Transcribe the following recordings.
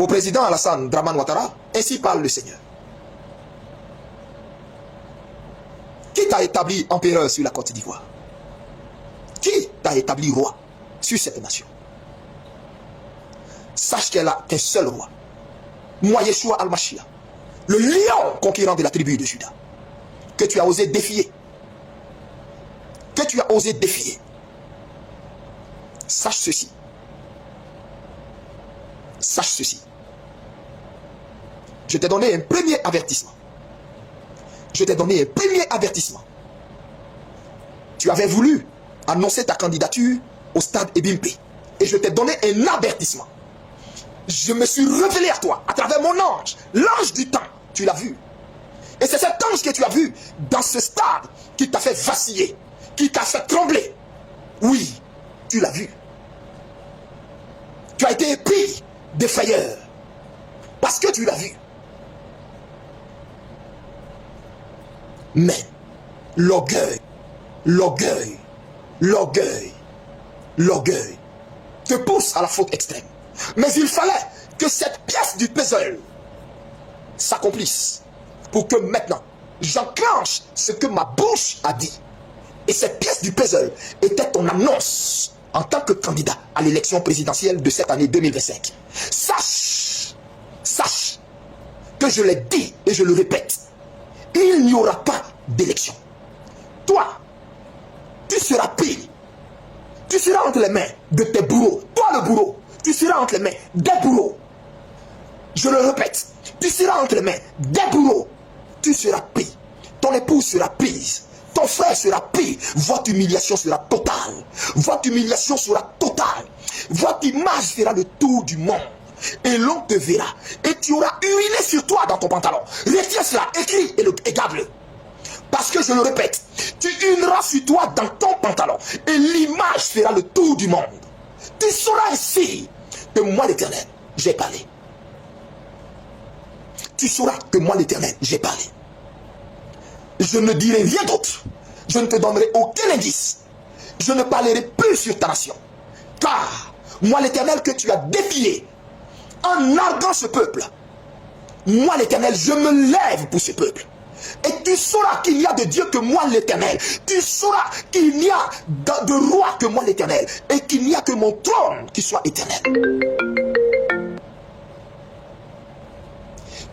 au président Alassane Dramane Ouattara, ainsi parle le Seigneur. Qui t'a établi empereur sur la Côte d'Ivoire? Qui t'a établi roi sur cette nation? Sache qu'elle a qu'un seul roi. Moi, Yeshua Al-Mashiach, le lion conquérant de la tribu de Juda, que tu as osé défier. Que tu as osé défier. Sache ceci. Sache ceci. Je t'ai donné un premier avertissement. Je t'ai donné un premier avertissement. Tu avais voulu annoncer ta candidature au stade Ebimpe. Et je t'ai donné un avertissement. Je me suis révélé à toi à travers mon ange, l'ange du temps. Tu l'as vu. Et c'est cet ange que tu as vu dans ce stade qui t'a fait vaciller, qui t'a fait trembler. Oui, tu l'as vu. Tu as été épris de frayeur parce que tu l'as vu. Mais l'orgueil, l'orgueil, l'orgueil, l'orgueil te pousse à la faute extrême. Mais il fallait que cette pièce du puzzle s'accomplisse pour que maintenant j'enclenche ce que ma bouche a dit. Et cette pièce du puzzle était ton annonce en tant que candidat à l'élection présidentielle de cette année 2025. Sache que je l'ai dit et je le répète, il n'y aura pas d'élection. Toi, tu seras pris. Tu seras entre les mains de tes bourreaux. Toi le bourreau, tu seras entre les mains des bourreaux. Je le répète, tu seras entre les mains des bourreaux. Tu seras pris. Ton épouse sera prise. Ton frère sera pris. Votre humiliation sera totale. Votre humiliation sera totale. Votre image fera le tour du monde. Et l'on te verra. Et tu auras uriné sur toi dans ton pantalon. Retiens cela, écris et garde-le. Parce que je le répète, tu urineras sur toi dans ton pantalon. Et l'image fera le tour du monde. Tu sauras ainsi que moi l'Éternel, j'ai parlé. Tu sauras que moi l'Éternel, j'ai parlé. Je ne dirai rien d'autre. Je ne te donnerai aucun indice. Je ne parlerai plus sur ta nation. Car moi l'Éternel que tu as défié en narguant ce peuple, moi l'Éternel, je me lève pour ce peuple. Et tu sauras qu'il n'y a de Dieu que moi l'Éternel. Tu sauras qu'il n'y a de roi que moi l'Éternel. Et qu'il n'y a que mon trône qui soit éternel.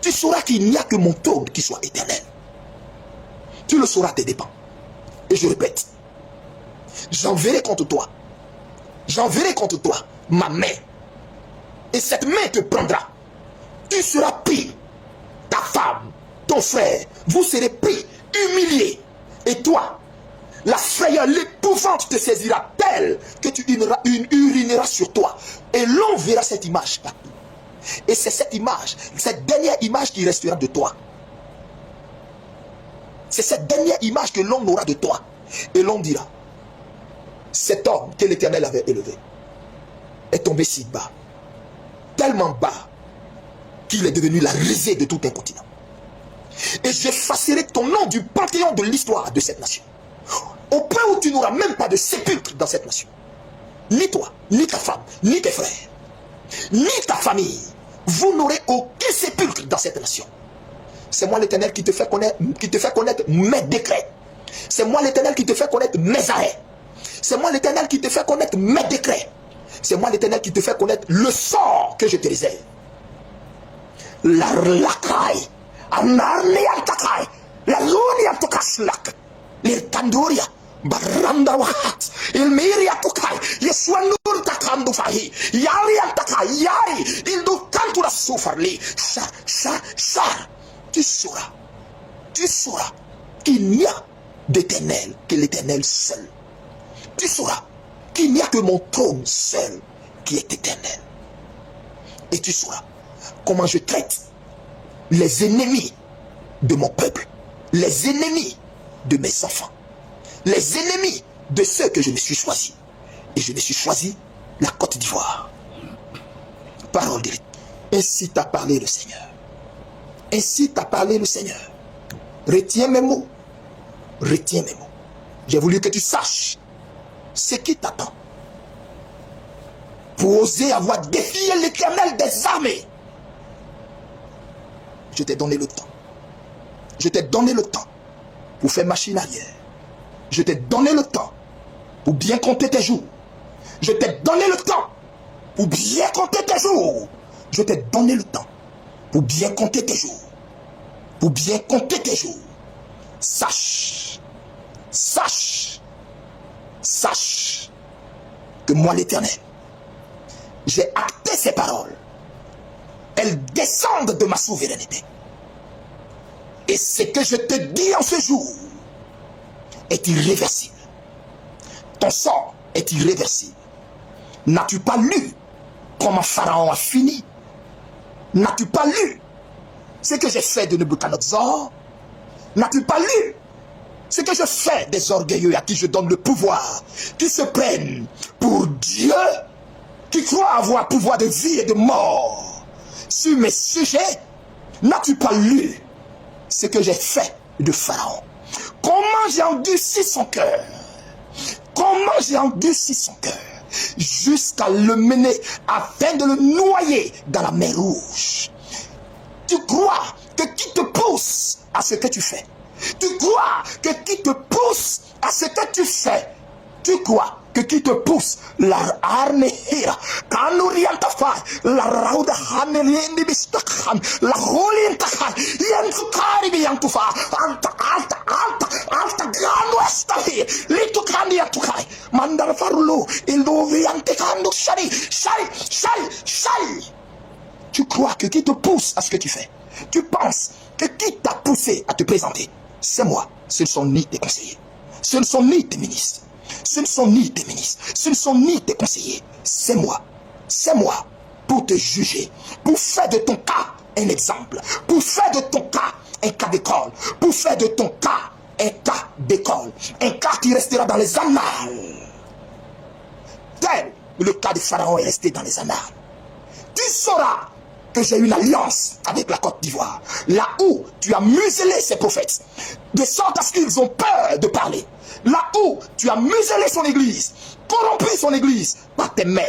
Tu sauras qu'il n'y a que mon trône qui soit éternel. Tu le sauras, tes dépens. Et je répète, j'enverrai contre toi. J'enverrai contre toi ma main. Et cette main te prendra. Tu seras pris. Ta femme, ton frère, vous serez pris, humiliés. Et toi, la frayeur, l'épouvante te saisira telle que tu urineras sur toi. Et l'on verra cette image partout. Et c'est cette image, cette dernière image qui restera de toi. C'est cette dernière image que l'on aura de toi. Et l'on dira, cet homme que l'Éternel avait élevé est tombé si bas, tellement bas, qu'il est devenu la risée de tout un continent. Et j'effacerai ton nom du panthéon de l'histoire de cette nation. Au point où tu n'auras même pas de sépulcre dans cette nation. Ni toi, ni ta femme, ni tes frères, ni ta famille. Vous n'aurez aucun sépulcre dans cette nation. C'est moi l'Éternel qui te fait connaître mes décrets. C'est moi l'Éternel qui te fait connaître mes arrêts. C'est moi l'Éternel qui te fait connaître mes décrets. C'est moi l'Éternel qui te fait connaître le sort que je te réserve. La lakai, anarni antakai, la luni antokaslak, l'irtandoria, baranda wahat, il miri antokai, yeswanur takandu fahi, yari antakai, yari, il do kantura soufarli, sa. Tu sauras qu'il n'y a d'éternel que l'Éternel seul. Tu sauras qu'il n'y a que mon trône seul qui est éternel. Et tu sauras comment je traite les ennemis de mon peuple, les ennemis de mes enfants, les ennemis de ceux que je me suis choisi. Et je me suis choisi la Côte d'Ivoire. Parole de Dieu. Ainsi t'a parlé le Seigneur. Ainsi t'a parlé le Seigneur. Retiens mes mots. Retiens mes mots. J'ai voulu que tu saches ce qui t'attend. Pour oser avoir défié l'Éternel des armées. Je t'ai donné le temps. Je t'ai donné le temps pour faire machine arrière. Je t'ai donné le temps pour bien compter tes jours. Je t'ai donné le temps pour bien compter tes jours. Je t'ai donné le temps pour bien compter tes jours. Pour bien compter tes jours. Sache, sache, sache que moi l'Éternel, j'ai acté ces paroles. Elles descendent de ma souveraineté. Et ce que je te dis en ce jour est irréversible. Ton sort est irréversible. N'as-tu pas lu comment Pharaon a fini? N'as-tu pas lu ce que j'ai fait de Nebuchadnezzar? N'as-tu pas lu ce que je fais des orgueilleux à qui je donne le pouvoir, qui se prennent pour Dieu, qui croient avoir pouvoir de vie et de mort sur mes sujets? N'as-tu pas lu ce que j'ai fait de Pharaon? Comment j'ai endurci son cœur? Comment j'ai endurci son cœur jusqu'à le mener afin de le noyer dans la mer Rouge? Tu crois que qui te pousse à ce que tu fais? Tu crois que qui te pousse à ce que tu fais? Tu crois que qui te pousse? La arnehira, kanuriantafai, la rauda haneliendi bistakhan, la holientafai, yantukari biyantufa, alta grando estahi, litukandi yantukai, mandar farulo, il doviantekando shari. Tu crois que qui te pousse à ce que tu fais? Tu penses que qui t'a poussé à te présenter? C'est moi. Ce ne sont ni tes conseillers. Ce ne sont ni tes ministres. Ce ne sont ni tes ministres. Ce ne sont ni tes conseillers. C'est moi. C'est moi pour te juger. Pour faire de ton cas un exemple. Pour faire de ton cas un cas d'école. Pour faire de ton cas un cas d'école. Un cas qui restera dans les annales. Tel le cas de Pharaon est resté dans les annales. Tu sauras que j'ai une alliance avec la Côte d'Ivoire, là où tu as muselé ces prophètes, de sorte à ce qu'ils ont peur de parler, là où tu as muselé son église, corrompu son église, par tes mains,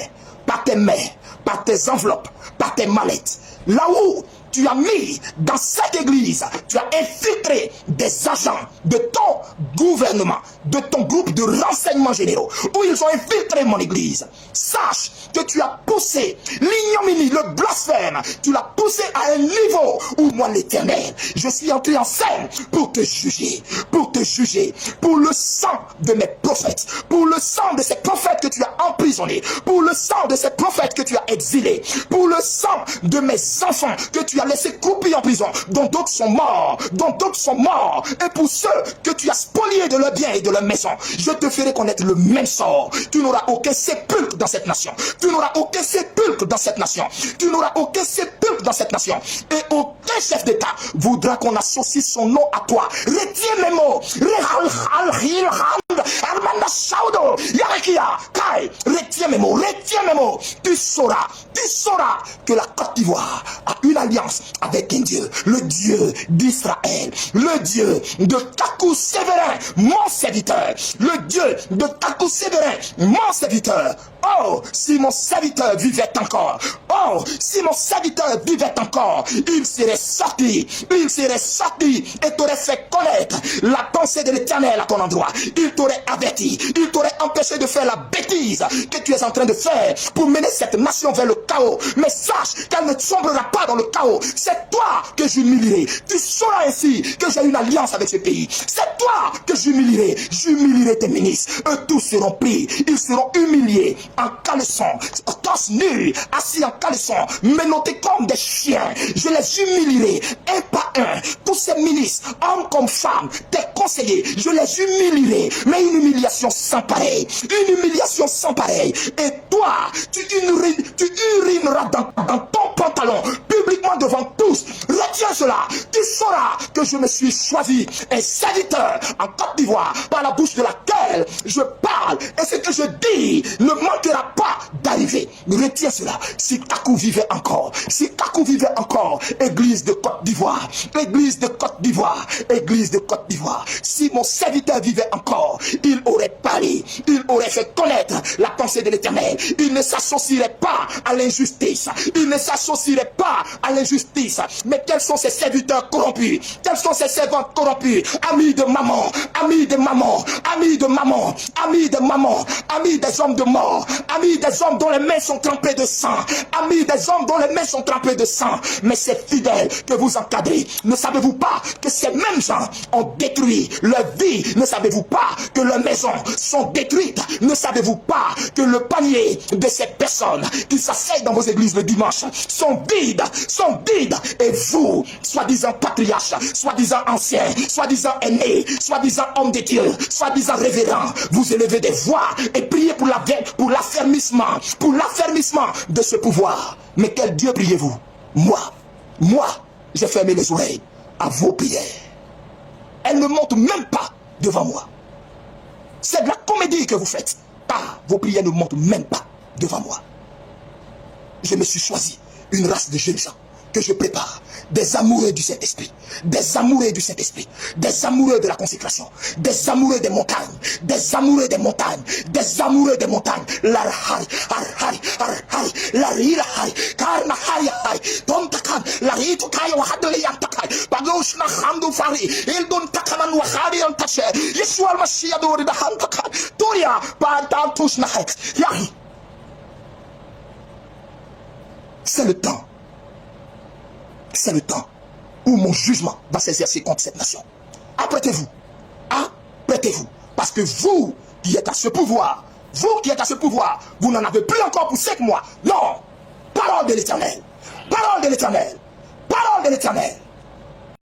par tes enveloppes, par tes mallettes, là où tu as mis dans cette église, tu as infiltré des agents de ton gouvernement, de ton groupe de renseignements généraux, où ils ont infiltré mon église. Sache que tu as poussé l'ignominie, le blasphème, tu l'as poussé à un niveau où moi l'Éternel, je suis entré en scène pour te juger, pour le sang de mes prophètes, pour le sang de ces prophètes que tu as emprisonnés, pour le sang de ces prophètes que tu as exilés, pour le sang de mes enfants que tu as laissés croupir en prison, dont d'autres sont morts, et pour ceux que tu as spoliés de leurs biens et de leurs maisons, je te ferai connaître le même sort. Tu n'auras aucun sépulcre dans cette nation. Tu n'auras aucun sépulcre dans cette nation. Tu n'auras aucun sépulcre dans cette nation. Et aucun chef d'État voudra qu'on associe son nom à toi. Retiens mes mots. Retiens mes mots. Tu sauras que la Côte d'Ivoire a une alliance avec un Dieu, le Dieu d'Israël, le Dieu de Kakou Sévérin, mon serviteur, le Dieu de Kakou Sévérin, mon serviteur. Oh, si mon serviteur vivait encore, il serait sorti et t'aurait fait connaître la pensée de l'Éternel à ton endroit. Il t'aurait averti, il t'aurait empêché de faire la bêtise que tu es en train de faire pour mener cette nation vers le chaos. Mais sache qu'elle ne sombrera pas dans le chaos. C'est toi que j'humilierai. Tu sauras ainsi que j'ai une alliance avec ce pays. C'est toi que j'humilierai tes ministres. Eux tous seront pris, ils seront humiliés en caleçon, torse nu, assis en caleçon, menottés comme des chiens. Je les humilierai un par un. Tous ces ministres, hommes comme femmes, tes conseillers, je les humilierai. Mais une humiliation sans pareil. Et toi, tu urineras dans ton pantalon, publiquement devant tous. Retiens cela. Tu sauras que je me suis choisi un serviteur en Côte d'Ivoire par la bouche de la duquel je parle et ce que je dis ne manquera pas d'arriver. Retiens cela. Si Kakou vivait encore, si Kakou vivait encore, Église de Côte d'Ivoire, Église de Côte d'Ivoire, Église de Côte d'Ivoire, si mon serviteur vivait encore, il aurait parlé, il aurait fait connaître la pensée de l'Éternel. Il ne s'associerait pas à l'injustice, il ne s'associerait pas à l'injustice. Mais quels sont ces serviteurs corrompus? Quels sont ces servantes corrompues? Amis de maman, amis de maman, amis de maman, amis de maman, amis des hommes de mort, amis des hommes dont les mains sont trempées de sang, amis des hommes dont les mains sont trempées de sang. Mais ces fidèles que vous encadrez, ne savez-vous pas que ces mêmes gens ont détruit leur vie? Ne savez-vous pas que leurs maisons sont détruites? Ne savez-vous pas que le panier de ces personnes qui s'asseyent dans vos églises le dimanche sont vides, et vous, soi-disant patriarches, soi-disant anciens, soi-disant aînés, soi-disant hommes de Dieu, soi-disant révérends, vous élevez des voix et priez pour l'affermissement de ce pouvoir. Mais quel Dieu priez-vous? Moi, j'ai fermé les oreilles à vos prières. Elles ne montent même pas devant moi. C'est de la comédie que vous faites, car vos prières ne montent même pas devant moi. Je me suis choisi une race de jeunes gens que je prépare, des amoureux du Saint-Esprit, des amoureux du Saint-Esprit, des amoureux de la consécration, des amoureux des montagnes, des amoureux des montagnes, des amoureux des montagnes. C'est le temps. C'est le temps où mon jugement va s'exercer contre cette nation. Apprêtez-vous. Apprêtez-vous. Parce que vous qui êtes à ce pouvoir, vous n'en avez plus encore pour 5 mois. Non. Parole de l'Éternel. Parole de l'Éternel. Parole de l'Éternel.